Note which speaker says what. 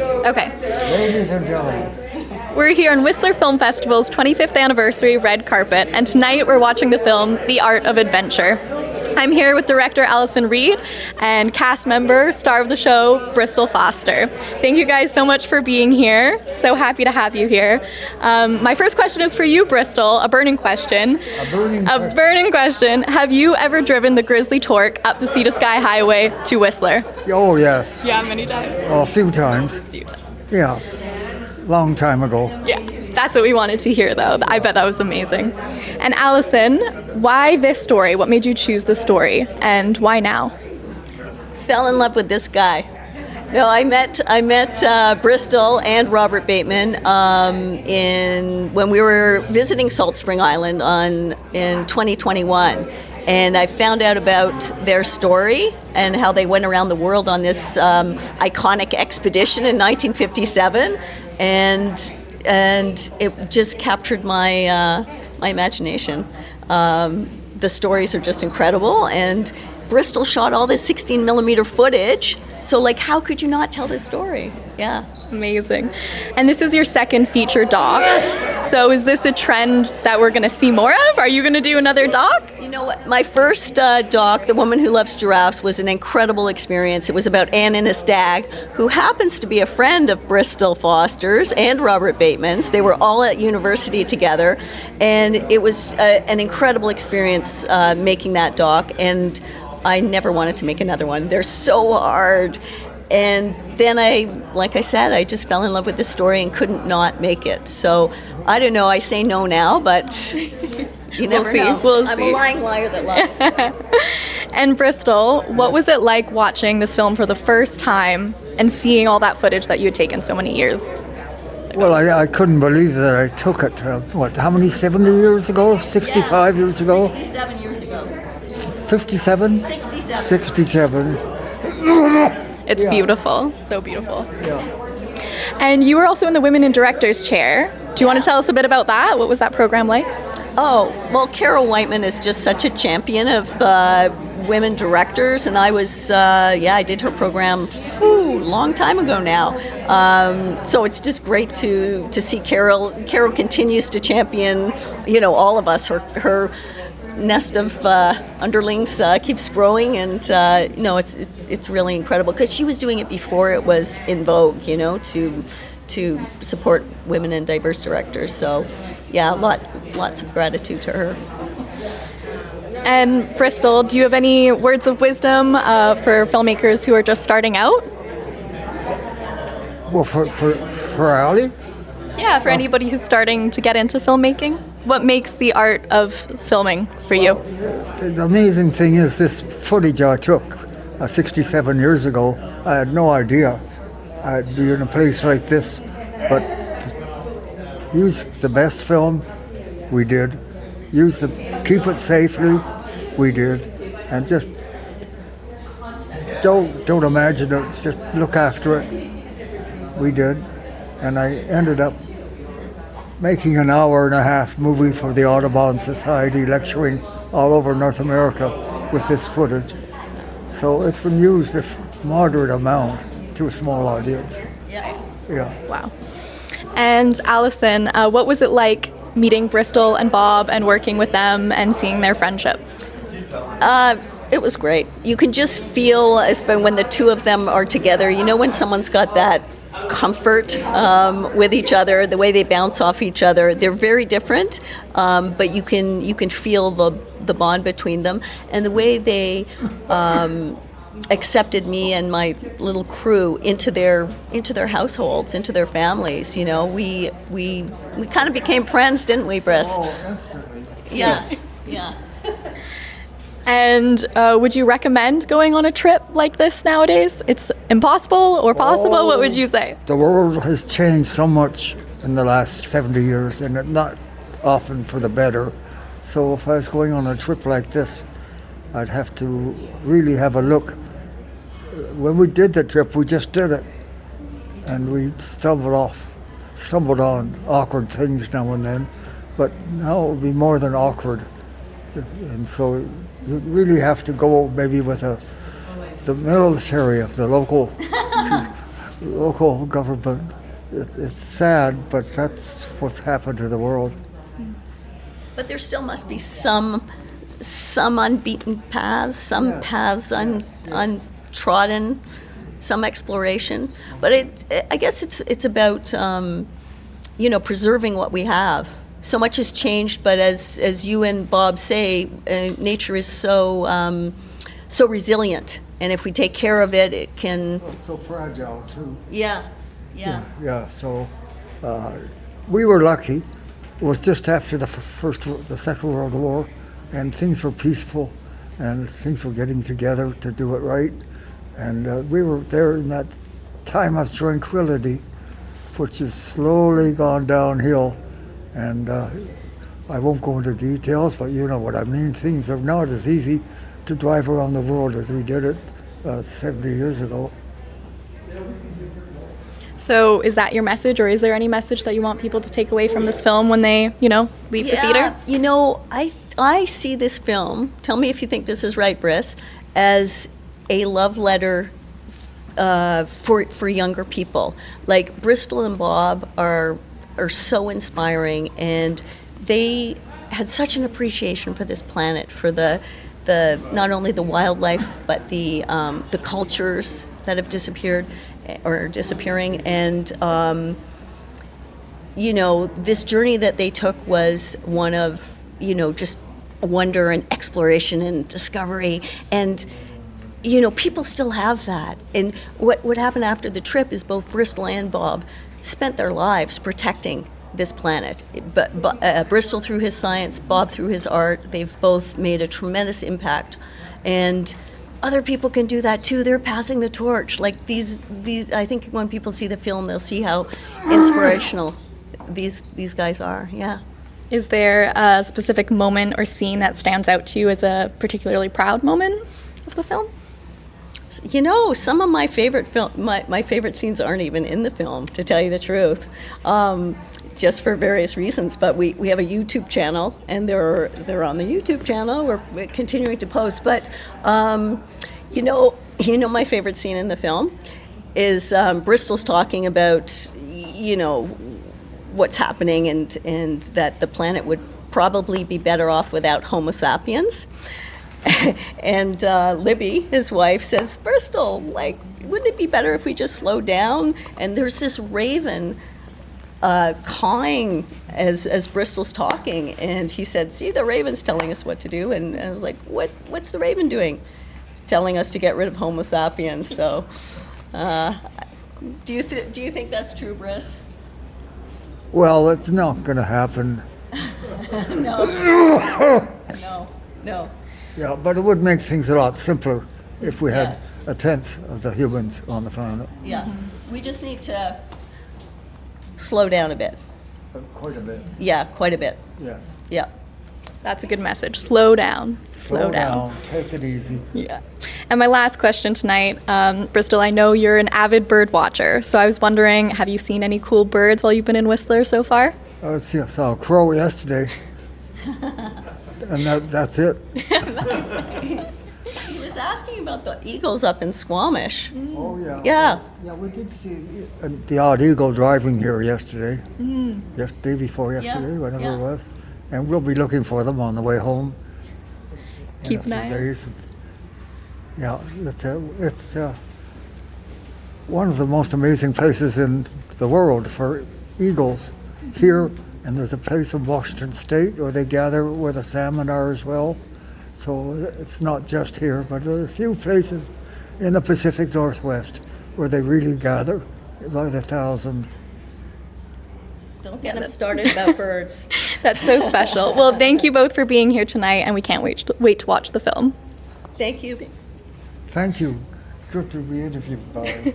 Speaker 1: Okay.
Speaker 2: Ladies and gentlemen.
Speaker 1: We're here on Whistler Film Festival's 25th anniversary red carpet, and tonight we're watching the film The Art of Adventure. I'm here with director Alison Reid and cast member, star of the show, Bristol Foster. Thank you guys so much for being here. So happy to have you here. My first question is for you, Bristol, a burning question. A burning question. Have you ever driven the Grizzly Torque up the Sea to Sky Highway to Whistler?
Speaker 2: Oh, yes.
Speaker 1: Yeah, many times.
Speaker 2: Oh, a few times. Yeah. Long time ago.
Speaker 1: Yeah, that's what we wanted to hear, though. I bet that was amazing. And Alison, why this story? What made you choose the story, and why now?
Speaker 3: Fell in love with this guy. No, I met Bristol and Robert Bateman when we were visiting Salt Spring Island in 2021. And I found out about their story and how they went around the world on this iconic expedition in 1957, and it just captured my imagination. The stories are just incredible, and Bristol shot all this 16 millimeter footage. So, how could you not tell this story? Yeah.
Speaker 1: Amazing. And this is your second feature doc. So is this a trend that we're going to see more of? Are you going to do another doc?
Speaker 3: You know what? My first doc, The Woman Who Loves Giraffes, was an incredible experience. It was about Ann Innes Dagg, who happens to be a friend of Bristol Foster's and Robert Bateman's. They were all at university together. And it was an incredible experience making that doc. And I never wanted to make another one. They're so hard. And then like I said, I just fell in love with the story and couldn't not make it. So I don't know, I say no now, but you never know.
Speaker 1: We'll
Speaker 3: I'm
Speaker 1: see.
Speaker 3: a lying liar that lies.
Speaker 1: And Bristol, what was it like watching this film for the first time and seeing all that footage that you had taken so many years?
Speaker 2: Well, I couldn't believe that I took it, how many, 70 years ago? 65 years ago?
Speaker 3: 67 years ago.
Speaker 2: 57?
Speaker 3: 67.
Speaker 2: 67.
Speaker 1: It's beautiful. So beautiful. Yeah. And you were also in the Women in Directors chair. Do you want to tell us a bit about that? What was that program like?
Speaker 3: Oh, well, Carol Whiteman is just such a champion of women directors, and I was, I did her program long time ago now. So it's just great to see Carol. Carol continues to champion, all of us. Her nest of underlings keeps growing, and it's really incredible because she was doing it before it was in vogue, to support women and diverse directors. So yeah, lots of gratitude to her.
Speaker 1: And Bristol, do you have any words of wisdom for filmmakers who are just starting out?
Speaker 2: Well, for Ali?
Speaker 1: Yeah, for anybody who's starting to get into filmmaking. What makes the art of filming for you?
Speaker 2: The amazing thing is this footage I took 67 years ago, I had no idea I'd be in a place like this, but use the best film, we did. Keep it safely, we did. And just don't imagine it, just look after it, we did. And I ended up making an hour and a half movie for the Audubon Society, lecturing all over North America with this footage. So it's been used a moderate amount to a small audience. Yeah.
Speaker 1: Wow. And Alison, what was it like meeting Bristol and Bob and working with them and seeing their friendship?
Speaker 3: It was great. You can just feel, when the two of them are together, when someone's got that comfort with each other, the way they bounce off each other. They're very different, but you can feel the bond between them, and the way they accepted me and my little crew into their households, into their families. We kind of became friends, didn't we, Briss?
Speaker 2: Oh, instantly.
Speaker 3: Yes. Yeah.
Speaker 1: And would you recommend going on a trip like this nowadays? It's impossible or possible? What would you say?
Speaker 2: The world has changed so much in the last 70 years, and not often for the better. So if I was going on a trip like this, I'd have to really have a look. When we did the trip, we just did it. And we stumbled on awkward things now and then. But now it would be more than awkward. And so you really have to go maybe with the military of the local local government. It's sad, but that's what's happened to the world.
Speaker 3: But there still must be some unbeaten paths, some
Speaker 2: Yes.
Speaker 3: paths untrodden, some exploration. But I guess it's about preserving what we have. So much has changed, but as you and Bob say, nature is so resilient, and if we take care of it, it can.
Speaker 2: Well, it's so fragile too.
Speaker 3: Yeah.
Speaker 2: So we were lucky. It was just after the Second World War, and things were peaceful, and things were getting together to do it right, and we were there in that time of tranquility, which has slowly gone downhill, and I won't go into details, but you know what I mean. Things are not as easy to drive around the world as we did it 70 years ago.
Speaker 1: So is that your message, or is there any message that you want people to take away from this film when they, leave the theater?
Speaker 3: I see this film, tell me if you think this is right, Briss, as a love letter for younger people. Like Bristol and Bob are so inspiring, and they had such an appreciation for this planet, for the not only the wildlife, but the cultures that have disappeared or are disappearing. And this journey that they took was one of just wonder and exploration and discovery, and people still have that. And what happened after the trip is both Bristol and Bob spent their lives protecting this planet. But Bristol through his science, Bob through his art, they've both made a tremendous impact, and other people can do that too. They're passing the torch. Like these I think when people see the film, they'll see how inspirational these guys are. Yeah.
Speaker 1: Is there a specific moment or scene that stands out to you as a particularly proud moment of the film?
Speaker 3: Some of my favorite my favorite scenes aren't even in the film, to tell you the truth, just for various reasons. But we have a YouTube channel, and they're on the YouTube channel. We're continuing to post. But my favorite scene in the film is Bristol's talking about what's happening, and that the planet would probably be better off without Homo sapiens. And Libby, his wife, says, Bristol, wouldn't it be better if we just slowed down? And there's this raven cawing as Bristol's talking, and he said, see, the raven's telling us what to do. And I was like, what's the raven doing? It's telling us to get rid of Homo sapiens. So do you think that's true, Briss?
Speaker 2: Well, it's not going to happen.
Speaker 3: No.
Speaker 2: Yeah, but it would make things a lot simpler if we had a tenth of the humans on the planet.
Speaker 3: Yeah. We just need to slow down a bit.
Speaker 2: Quite a bit.
Speaker 3: Yeah, quite a bit.
Speaker 2: Yes.
Speaker 3: Yeah.
Speaker 1: That's a good message. Slow down. Slow down.
Speaker 2: Take it easy.
Speaker 1: Yeah. And my last question tonight, Bristol, I know you're an avid bird watcher, so I was wondering, have you seen any cool birds while you've been in Whistler so far?
Speaker 2: I saw a crow yesterday, and that's it.
Speaker 3: He was asking about the eagles up in Squamish.
Speaker 2: Oh, yeah.
Speaker 3: Yeah.
Speaker 2: Yeah, we did see the odd eagle driving here yesterday. Day before yesterday, whenever it was. And we'll be looking for them on the way home.
Speaker 1: Keep an eye out.
Speaker 2: Yeah, it's one of the most amazing places in the world for eagles here. And there's a place in Washington State where they gather where the salmon are as well. So it's not just here, but there are a few places in the Pacific Northwest where they really gather by the thousand.
Speaker 3: Don't get them started about birds.
Speaker 1: That's so special. Well, thank you both for being here tonight, and we can't wait to watch the film.
Speaker 3: Thank you.
Speaker 2: Thank you. Good to be interviewed by